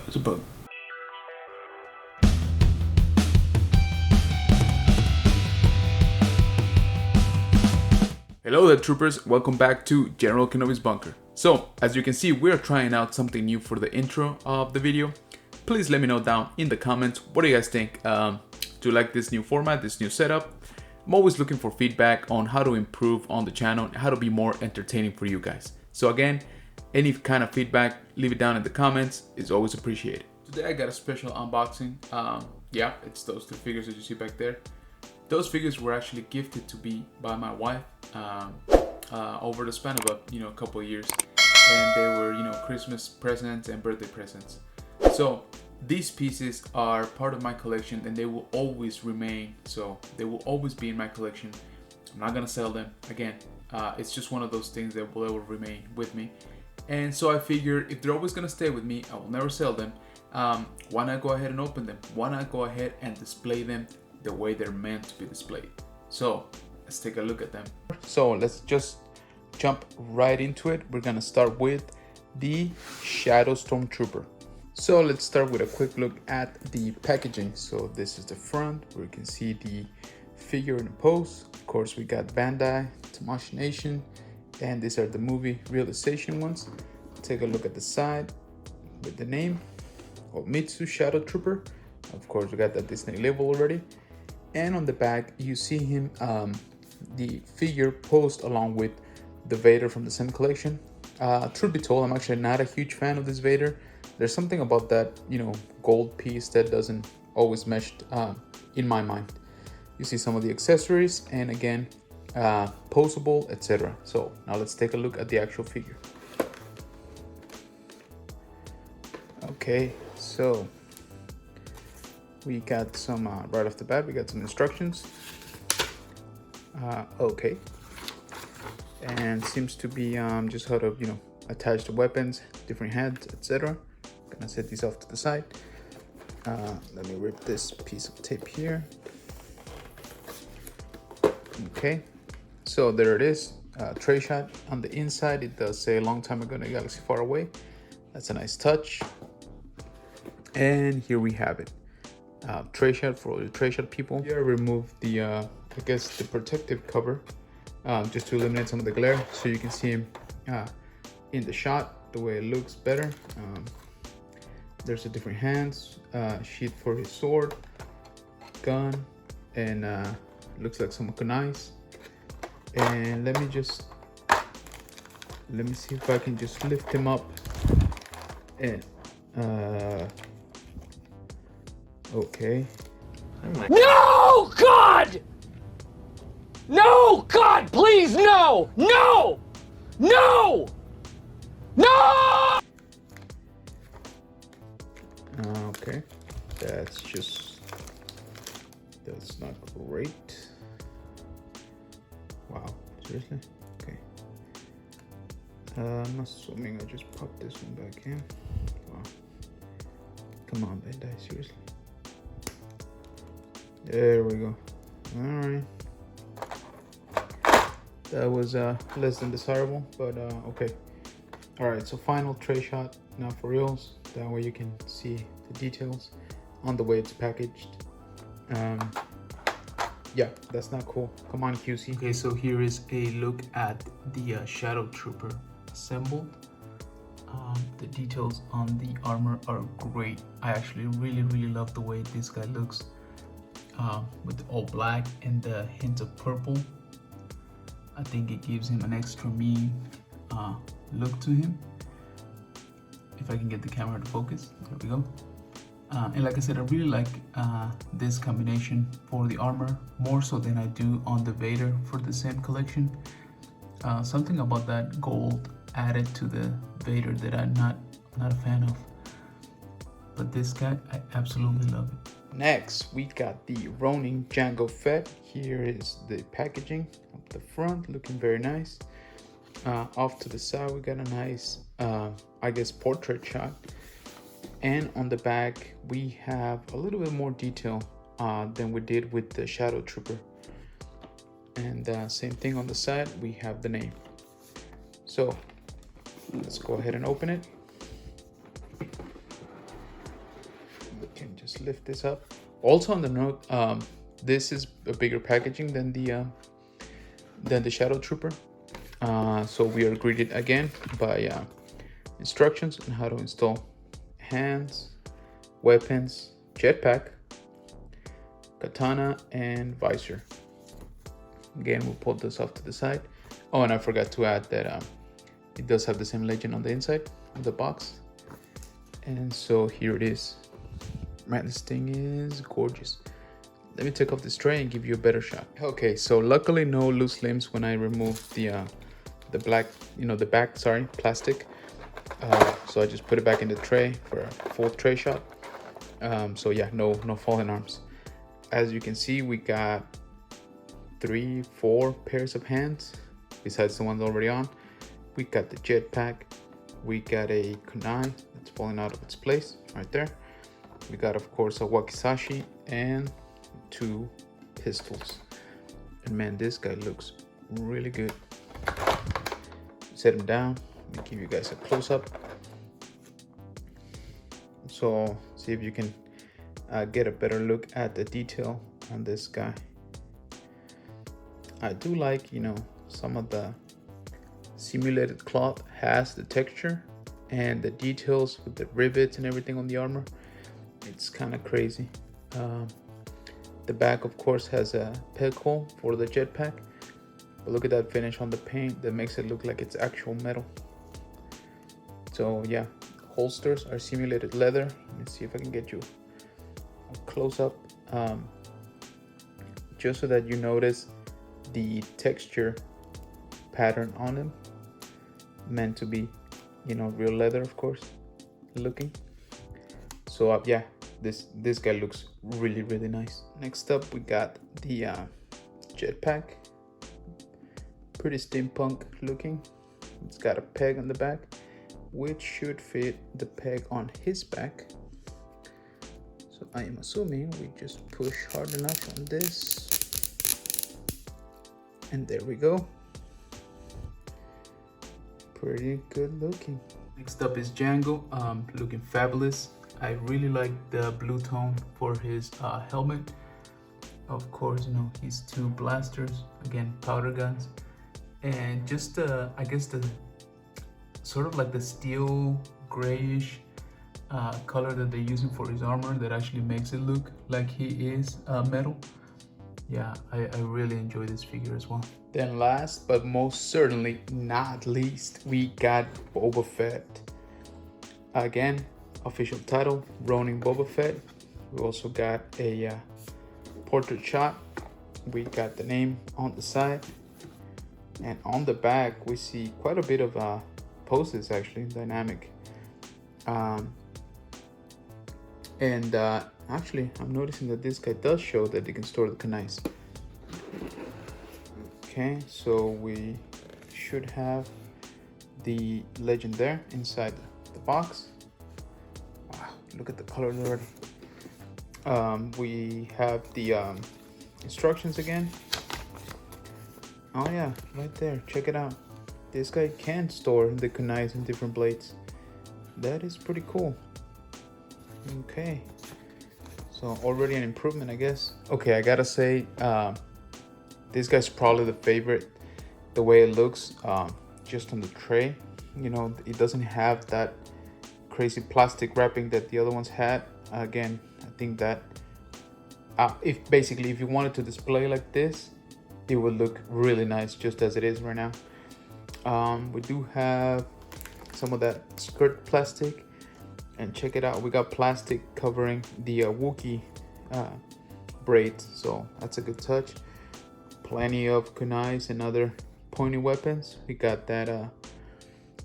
It's a bug. Hello there, troopers. Welcome back to General Kenobi's Bunker. So, as you can see, we're trying out something new for the intro of the video. Please let me know down in the comments, what do you guys think? Do you like this new format, this new setup? I'm always looking for feedback on how to improve on the channel and how to be more entertaining for you guys. So again, any kind of feedback, leave it down in the comments. It's always appreciated. Today I got a special unboxing. Yeah, it's those two figures that you see back there. Those figures were actually gifted to me by my wife over the span of a couple of years, and they were Christmas presents and birthday presents. So these pieces are part of my collection, and they will always remain. So they will always be in my collection. I'm not gonna sell them again. It's just one of those things that will remain with me. And so I figured if they're always gonna stay with me, I will never sell them. Why not go ahead and open them? Why not go ahead and display them the way they're meant to be displayed? So let's take a look at them. So let's just jump right into it. We're gonna start with the Shadow Stormtrooper. So let's start with a quick look at the packaging. So this is the front where you can see the figure in the pose. Of course, we got Bandai, Tamashii Nation, and these are the movie realization ones. Take a look at the side with the name of Mitsu Shadow Trooper. Of course, we got that Disney label already. And on the back, you see him, the figure posed along with the Vader from the same collection. Truth be told, I'm actually not a huge fan of this Vader. There's something about that, gold piece that doesn't always mesh in my mind. You see some of the accessories, and again, poseable, etc. So now let's take a look at the actual figure. Okay, so we got some right off the bat. We got some instructions. Okay, and seems to be just how to attach the weapons, different heads, etc. Gonna set these off to the side. Let me rip this piece of tape here. Okay, so there it is. Tray shot on the inside. It does say a long time ago in a galaxy far away. That's a nice touch. And here we have it. Tray shot for all the tray shot people. Here I removed the I guess the protective cover just to eliminate some of the glare, so you can see him in the shot the way it looks better. There's a different hands, sheath for his sword, gun, and looks like some kunais. And let me see if I can just lift him up and okay. No, God! No, God, please, no! No! No! No! Okay, that's not great. Wow, seriously? Okay. I'm assuming I just pop this one back in. Wow. Come on, Bandai, seriously. There we go. All right. That was less than desirable, but okay. All right, so final tray shot now for reals. That way you can see the details on the way it's packaged. Yeah, that's not cool. Come on, QC. Okay, so here is a look at the Shadow Trooper assembled. The details on the armor are great. I actually really love the way this guy looks with the all black and the hint of purple. I think it gives him an extra mean look to him. If I can get the camera to focus, there we go. And like I said, I really like this combination for the armor, more so than I do on the Vader for the same collection. Something about that gold added to the Vader that I'm not a fan of. But this guy, I absolutely love it. Next, we got the Ronin Jango Fett. Here is the packaging up the front, looking very nice. Off to the side, we got a nice, I guess, portrait shot. And on the back, we have a little bit more detail than we did with the Shadow Trooper. And same thing on the side, we have the name. So let's go ahead and open it. we can just lift this up. Also on the note, this is a bigger packaging than the Shadow Trooper. So we are greeted again by instructions on how to install hands, weapons, jetpack, katana, and visor. Again, we'll pull this off to the side. Oh, and I forgot to add that it does have the same legend on the inside of the box. And so here it is. Man, this thing is gorgeous. Let me take off this tray and give you a better shot. Okay, so luckily no loose limbs when I removed the black, the back, plastic. So I just put it back in the tray for a full tray shot. So yeah, no fallen arms. As you can see, we got 3-4 pairs of hands besides the ones already on. We got the jetpack. We got a kunai that's falling out of its place right there. We got, of course, a wakizashi and 2 pistols. And man, this guy looks really good. Set him down. Let me give you guys a close-up. So see if you can get a better look at the detail on this guy. I do like, some of the simulated cloth has the texture and the details with the rivets and everything on the armor. It's kind of crazy. The back, of course, has a peg hole for the jetpack. But look at that finish on the paint that makes it look like it's actual metal. So yeah, holsters are simulated leather. Let me see if I can get you a close up, just so that you notice the texture pattern on them. Meant to be, real leather, of course, looking. So yeah, this guy looks really, really nice. Next up, we got the jetpack. Pretty steampunk looking. It's got a peg on the back, which should fit the peg on his back. So I am assuming we just push hard enough on this. And there we go. Pretty good looking. Next up is Jango, looking fabulous. I really like the blue tone for his helmet. Of course, his 2 blasters, again, powder guns. And just I guess the sort of like the steel grayish color that they're using for his armor that actually makes it look like he is metal. Yeah, I really enjoy this figure as well. Then last but most certainly not least, we got Boba Fett. Again, official title, Ronin Boba Fett. We also got a portrait shot. We got the name on the side. And on the back, we see quite a bit of poses, actually, dynamic. Actually, I'm noticing that this guy does show that you can store the kunais. Okay, so we should have the legend there inside the box. Wow, look at the colors already. We have the instructions again. Oh yeah, right there, check it out. This guy can store the kunais in different blades. That is pretty cool. Okay, so already an improvement, I guess. Okay, I gotta say, this guy's probably the favorite. The way it looks, just on the tray, it doesn't have that crazy plastic wrapping that the other ones had. Again, I think that if you wanted to display like this, it would look really nice just as it is right now. We do have some of that skirt plastic, and check it out, we got plastic covering the Wookiee braids, so that's a good touch. Plenty of kunais and other pointy weapons. We got that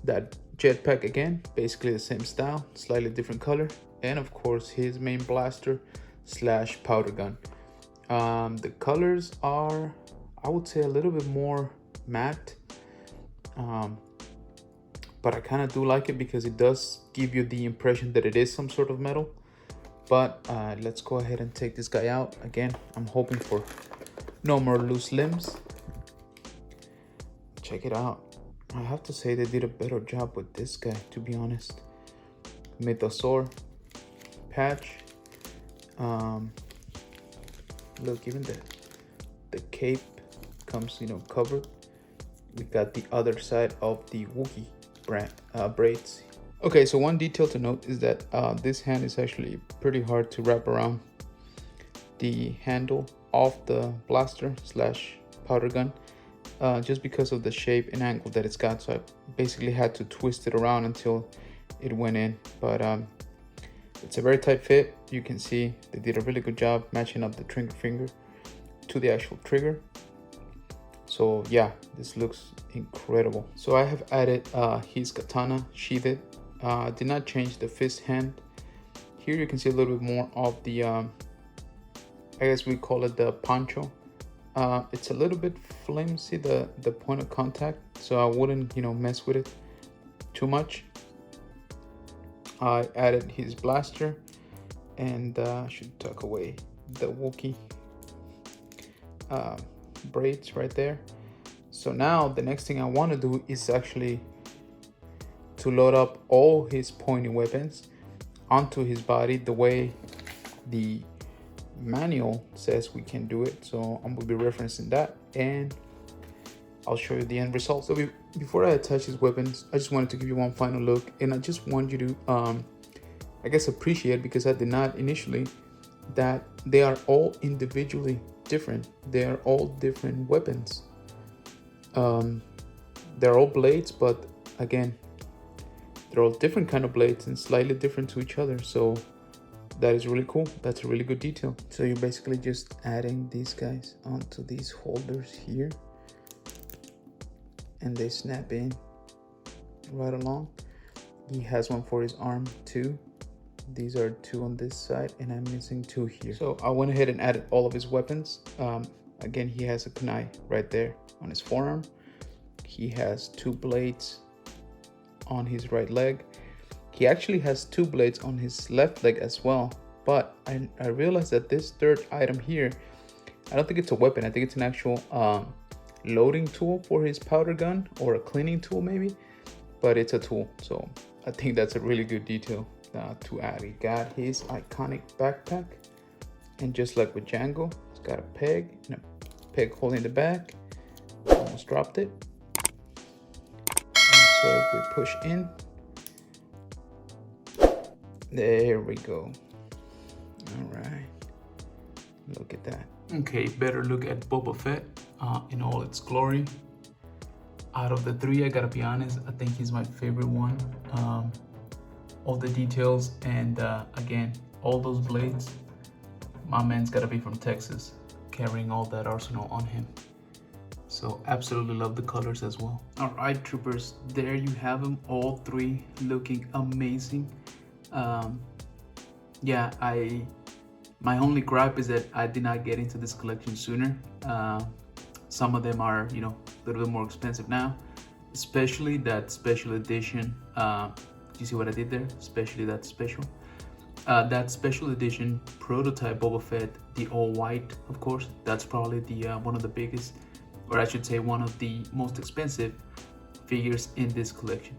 that jetpack again, basically the same style, slightly different color, and of course his main blaster / powder gun. The colors are, I would say, a little bit more matte, but I kind of do like it because it does give you the impression that it is some sort of metal. But let's go ahead and take this guy out. Again, I'm hoping for no more loose limbs. Check it out. I have to say they did a better job with this guy, to be honest. Mythosaur patch, Look, even the cape comes, you know, covered. We got the other side of the Wookiee braids. Okay, so one detail to note is that this hand is actually pretty hard to wrap around the handle of the blaster slash powder gun, just because of the shape and angle that it's got. So I basically had to twist it around until it went in, but it's a very tight fit. You can see they did a really good job matching up the trigger finger to the actual trigger. So yeah, this looks incredible. So I have added his katana sheathed. Did not change the fist hand. Here you can see a little bit more of the I guess we call it the poncho. It's a little bit flimsy, the point of contact, so I wouldn't, you know, mess with it too much. I added his blaster, and should tuck away the Wookiee braids right there. So now the next thing I want to do is actually to load up all his pointy weapons onto his body the way the manual says we can do it. So I'm going to be referencing that, and I'll show you the end result. So before I attach his weapons, I just wanted to give you one final look, and I just want you to I guess appreciate, because I did not initially, that they are all individually different. They are all different weapons. They're all blades, but again, they're all different kind of blades and slightly different to each other. So that is really cool. That's a really good detail. So you're basically just adding these guys onto these holders here, and they snap in right along. He has one for his arm too. These are two on this side, and I'm missing two here. So I went ahead and added all of his weapons. Again, he has a kunai right there on his forearm. He has two blades on his right leg. He actually has two blades on his left leg as well. But I realized that this third item here, I don't think it's a weapon. I think it's an actual loading tool for his powder gun, or a cleaning tool maybe, but it's a tool. So I think that's a really good detail to add. He got his iconic backpack, and just like with Jango, it's got a peg and a peg holding the back. Almost dropped it. And so if we push in, there we go. All right, look at that. Okay, better look at Boba Fett in all its glory. Out of the three, I gotta be honest, I think he's my favorite one. All the details, and again, all those blades. My man's gotta be from Texas, carrying all that arsenal on him. So absolutely love the colors as well. All right, troopers, there you have them, all three looking amazing. Yeah, my only gripe is that I did not get into this collection sooner. Some of them are, you know, a little bit more expensive now, especially that special edition. You see what I did there? Especially that special. That special edition prototype Boba Fett, the all white, of course. That's probably the one of the biggest, or I should say one of the most expensive figures in this collection.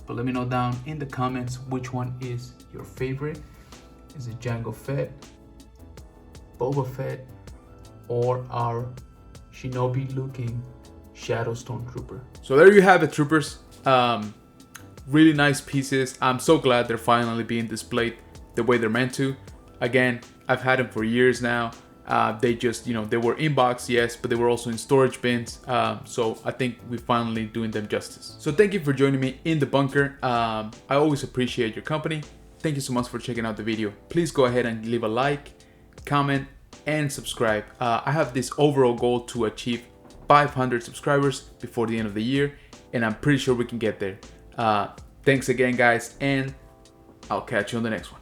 But let me know down in the comments which one is your favorite. Is it Jango Fett, Boba Fett, or our Shinobi looking Shadow Stormtrooper? So there you have it, troopers. Really nice pieces. I'm so glad they're finally being displayed the way they're meant to. Again, I've had them for years now. They just, you know, they were in box, yes, but they were also in storage bins. So I think we're finally doing them justice. So thank you for joining me in the bunker. I always appreciate your company. Thank you so much for checking out the video. Please go ahead and leave a like, comment, and subscribe. I have this overall goal to achieve 500 subscribers before the end of the year, and I'm pretty sure we can get there. Thanks again, guys, and I'll catch you on the next one.